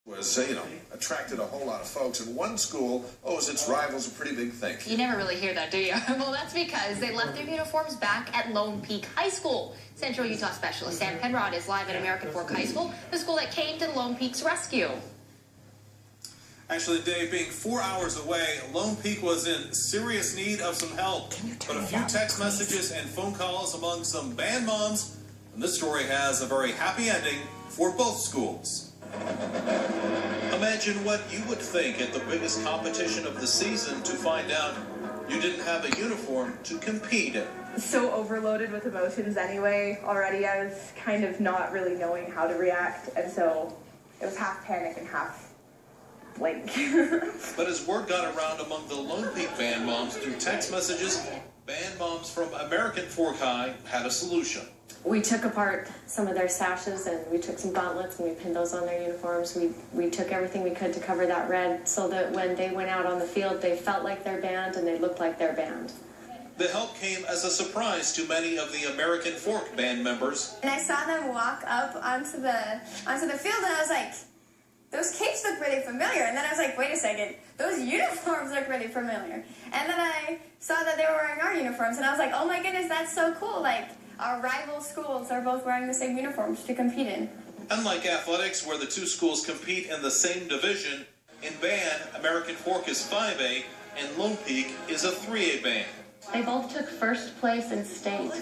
Was, attracted a whole lot of folks. And one school owes its rivals a pretty big thing. You never really hear that, do you? Well, that's because they left their uniforms back at Lone Peak High School. Central Utah specialist Sam Penrod is live at American Fork High School, the school that came to Lone Peak's rescue. Actually, Dave, being 4 hours away, Lone Peak was in serious need of some help. But a few text messages and phone calls among some band moms, and this story has a very happy ending for both schools. Imagine what you would think at the biggest competition of the season to find out you didn't have a uniform to compete in. So overloaded with emotions anyway. Already I was kind of not really knowing how to react, and so it was half panic and half blank. But as word got around among the Lone Peak band moms through text messages, band moms from American Fork High had a solution. We took apart some of their sashes and we took some gauntlets and we pinned those on their uniforms. We took everything we could to cover that red so that when they went out on the field, they felt like their band and they looked like their band. The help came as a surprise to many of the American Fork band members. And I saw them walk up onto the field and I was like, those capes look really familiar. And then I was like, wait a second, those uniforms look really familiar. And then I saw that they were wearing our uniforms and I was like, oh my goodness, that's so cool. Like, our rival schools are both wearing the same uniforms to compete in. Unlike athletics, where the two schools compete in the same division, in band, American Fork is 5A and Lone Peak is a 3A band. They both took first place in state.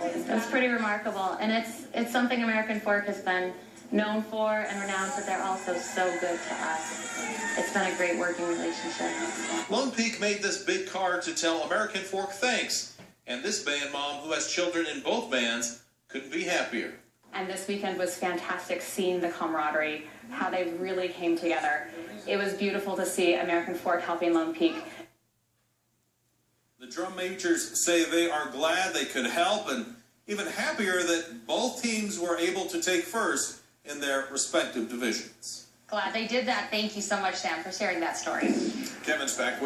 It was pretty remarkable, and it's something American Fork has been known for and renowned, but they're also so good to us. It's been a great working relationship. Lone Peak made this big card to tell American Fork thanks. And this band mom, who has children in both bands, couldn't be happier. And this weekend was fantastic, seeing the camaraderie, how they really came together. It was beautiful to see American Fork helping Lone Peak. The drum majors say they are glad they could help and even happier that both teams were able to take first in their respective divisions. Glad they did that. Thank you so much, Sam, for sharing that story. Kevin's back with